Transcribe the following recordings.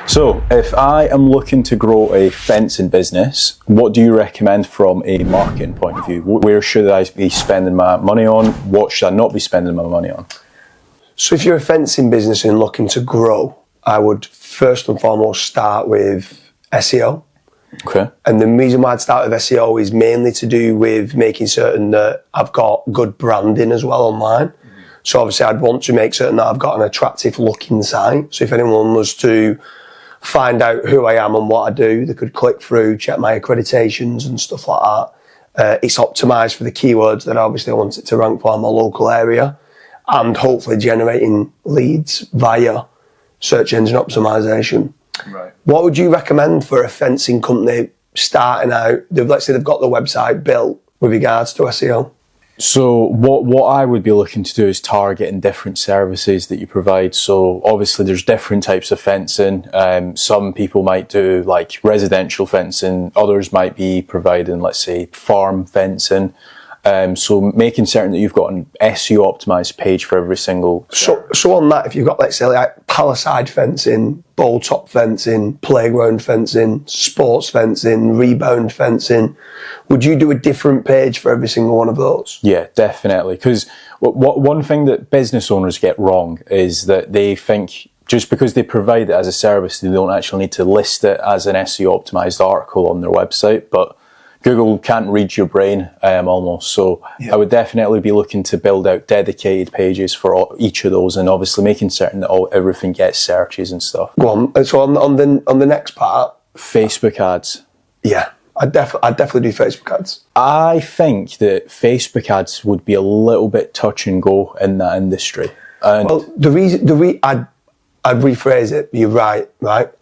So, if I am looking to grow a fencing business, what do you recommend from a marketing point of view? Where should I be spending my money on? What should I not be spending my money on? So if you're a fencing business and looking to grow, I would first and foremost start with SEO. Okay. And the reason why I'd start with SEO is mainly to do with making certain that I've got good branding as well online. So obviously I'd want to make certain that I've got an attractive looking site. So if anyone was to find out who I am and what I do, they could click through, check my accreditations and stuff like that. It's optimized for the keywords that obviously I want it to rank for in my local area, and hopefully generating leads via search engine optimization. Right. What would you recommend for a fencing company starting out? Let's say they've got the website built with regards to SEO. So what I would be looking to do is targeting different services that you provide. So obviously there's different types of fencing. Some people might do like residential fencing. Others might be providing, let's say, farm fencing. So making certain that you've got an SEO optimized page for every single. So on that, if you've got, let's say, like palisade fencing, bowl top fencing, playground fencing, sports fencing, rebound fencing, would you do a different page for every single one of those? Yeah, definitely. Because one thing that business owners get wrong is that they think just because they provide it as a service, they don't actually need to list it as an SEO optimized article on their website. But Google can't read your brain almost. So yeah. I would definitely be looking to build out dedicated pages for each of those, and obviously making certain that everything gets searches and stuff. Go on. So on the next part, Facebook ads. Yeah, I'd definitely do Facebook ads. I think that Facebook ads would be a little bit touch and go in that industry. And well, I'd rephrase it. You're right.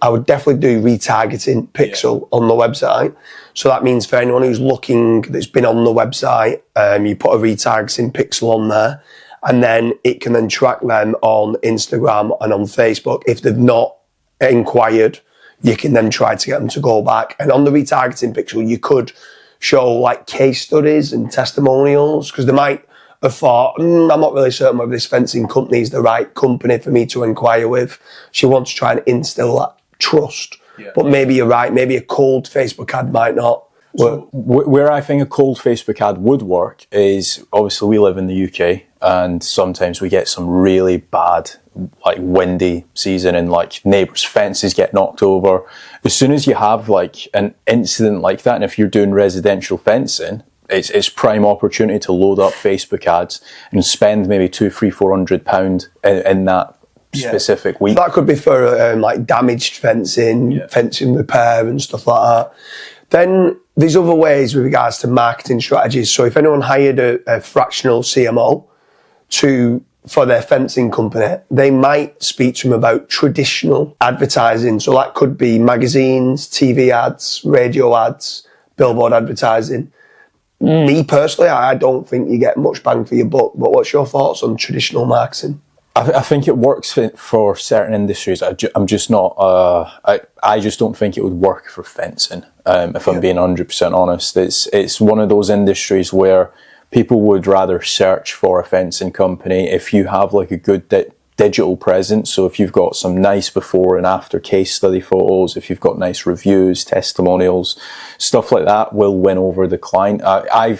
I would definitely do retargeting pixel on the website. So that means for anyone who's looking, that's been on the website, you put a retargeting pixel on there, and then it can then track them on Instagram and on Facebook. If they've not inquired, you can then try to get them to go back. And on the retargeting pixel, you could show like case studies and testimonials, because they might have thought, I'm not really certain whether this fencing company is the right company for me to inquire with. She wants to try and instill that trust. Yeah. But maybe you're right, maybe a cold Facebook ad might not work. So where I think a cold Facebook ad would work is, obviously we live in the UK, and sometimes we get some really bad, like windy season, and like neighbours' fences get knocked over. As soon as you have like an incident like that, and if you're doing residential fencing, it's prime opportunity to load up Facebook ads and spend maybe £200-400 in that specific week. That could be for like damaged fencing, fencing repair and stuff like that. Then there's other ways with regards to marketing strategies. So if anyone hired a fractional CMO for their fencing company, they might speak to them about traditional advertising. So that could be magazines, TV ads, radio ads, billboard advertising. Me personally, I don't think you get much bang for your buck, but what's your thoughts on traditional marketing? I think it works for certain industries. I'm just not. I just don't think it would work for fencing. If I'm being 100% honest, it's one of those industries where people would rather search for a fencing company if you have like a good digital presence. So if you've got some nice before and after case study photos, if you've got nice reviews, testimonials, stuff like that will win over the client. I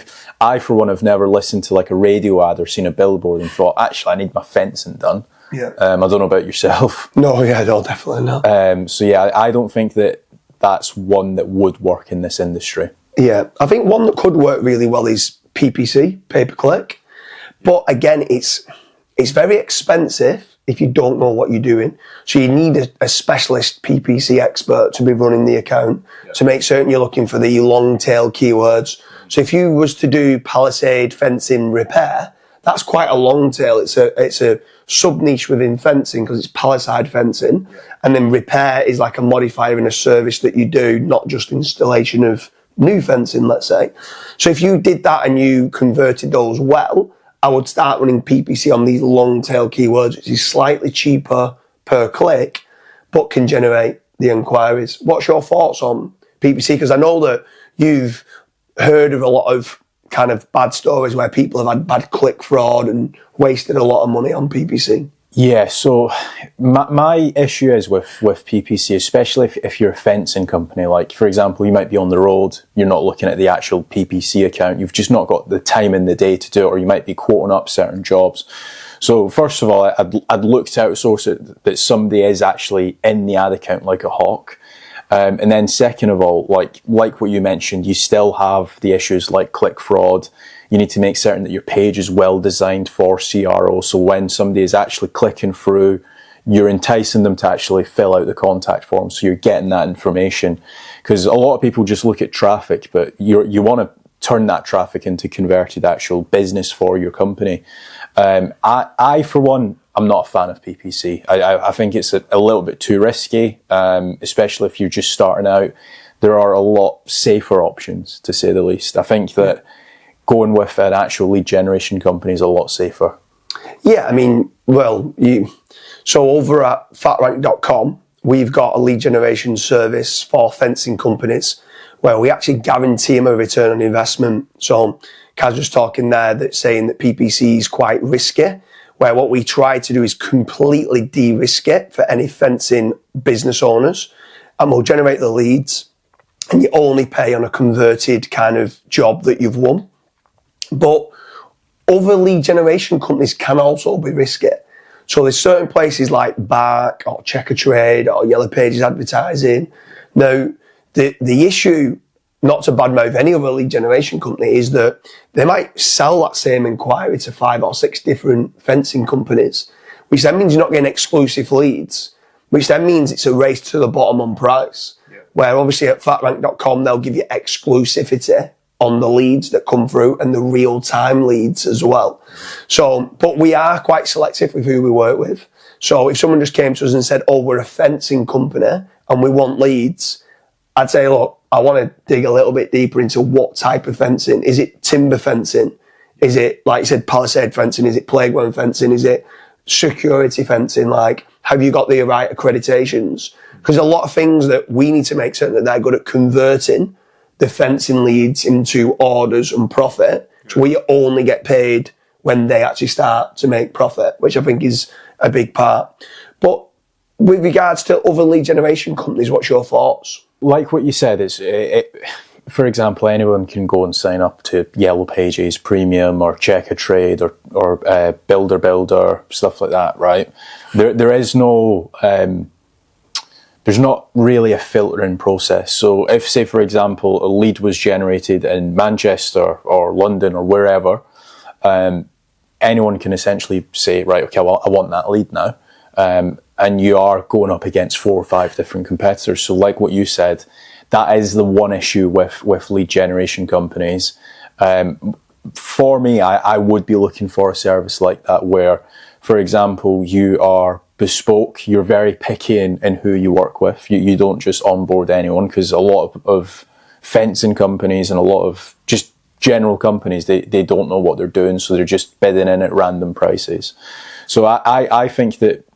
for one have never listened to like a radio ad or seen a billboard and thought, actually I need my fencing done. Yeah. I don't know about yourself. No, definitely not. So yeah, I don't think that that's one that would work in this industry. Yeah, I think one that could work really well is PPC, pay-per-click. But again, it's very expensive if you don't know what you're doing. So you need a specialist PPC expert to be running the account to make certain you're looking for the long tail keywords. So if you was to do palisade fencing repair, that's quite a long tail. It's a sub niche within fencing because it's palisade fencing. And then repair is like a modifier in a service that you do, not just installation of new fencing, let's say. So if you did that and you converted those well, I would start running PPC on these long tail keywords, which is slightly cheaper per click, but can generate the inquiries. What's your thoughts on PPC? Because I know that you've heard of a lot of kind of bad stories where people have had bad click fraud and wasted a lot of money on PPC. Yeah, so my issue is with PPC, especially if you're a fencing company. Like, for example, you might be on the road, you're not looking at the actual PPC account, you've just not got the time in the day to do it, or you might be quoting up certain jobs. So first of all, I'd look to outsource it that somebody is actually in the ad account like a hawk. And then second of all, like what you mentioned, you still have the issues like click fraud. You need to make certain that your page is well designed for CRO. So when somebody is actually clicking through, you're enticing them to actually fill out the contact form. So you're getting that information. Because a lot of people just look at traffic, but you want to turn that traffic into converted actual business for your company. I for one, I'm not a fan of PPC. I think it's a little bit too risky, especially if you're just starting out. There are a lot safer options, to say the least. I think that going with an actual lead generation company is a lot safer. Yeah, I mean, so over at FatRank.com, we've got a lead generation service for fencing companies where we actually guarantee them a return on investment. So Kaz was talking there that's saying that PPC is quite risky, where what we try to do is completely de-risk it for any fencing business owners, and we'll generate the leads and you only pay on a converted kind of job that you've won. But other lead generation companies can also be risky. So there's certain places like Bark or Checker Trade or Yellow Pages Advertising. Now, the issue, not to badmouth any other lead generation company, is that they might sell that same inquiry to 5 or 6 different fencing companies, which then means you're not getting exclusive leads, which then means it's a race to the bottom on price. Yeah. Where obviously at FatRank.com, they'll give you exclusivity on the leads that come through and the real-time leads as well. So, but we are quite selective with who we work with. So if someone just came to us and said, oh, we're a fencing company and we want leads, I'd say, look, I want to dig a little bit deeper into what type of fencing. Is it timber fencing? Is it, like you said, palisade fencing? Is it playground fencing? Is it security fencing? Like, have you got the right accreditations? Because a lot of things that we need to make certain that they're good at converting the fencing leads into orders and profit. So we only get paid when they actually start to make profit, which I think is a big part. But with regards to other lead generation companies, what's your thoughts? Like what you said, for example, anyone can go and sign up to Yellow Pages Premium or Checker Trade or Builder, stuff like that, right? There is no, there's not really a filtering process. So if, say, for example, a lead was generated in Manchester or London or wherever, anyone can essentially say, right, okay, well, I want that lead now. And you are going up against 4 or 5 different competitors. So like what you said, that is the one issue with lead generation companies. For me, I would be looking for a service like that where, for example, you are bespoke, you're very picky in who you work with. You don't just onboard anyone, because a lot of fencing companies and a lot of just general companies, they don't know what they're doing, so they're just bidding in at random prices. So I think that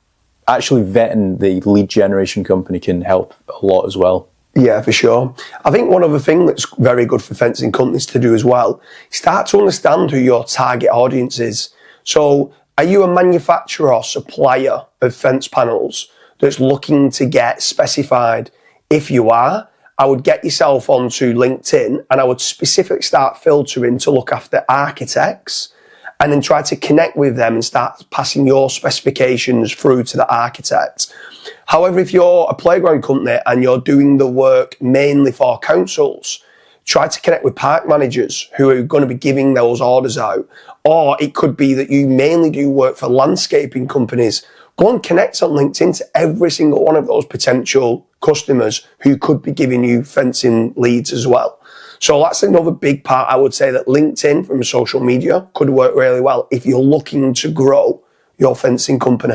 actually vetting the lead generation company can help a lot as well. Yeah, for sure. I think one other thing that's very good for fencing companies to do as well, start to understand who your target audience is. So are you a manufacturer or supplier of fence panels that's looking to get specified? If you are, I would get yourself onto LinkedIn and I would specifically start filtering to look after architects, and then try to connect with them and start passing your specifications through to the architect. However, if you're a playground company and you're doing the work mainly for councils, try to connect with park managers who are going to be giving those orders out. Or it could be that you mainly do work for landscaping companies. Go and connect on LinkedIn to every single one of those potential customers who could be giving you fencing leads as well. So that's another big part. I would say that LinkedIn from social media could work really well if you're looking to grow your fencing company.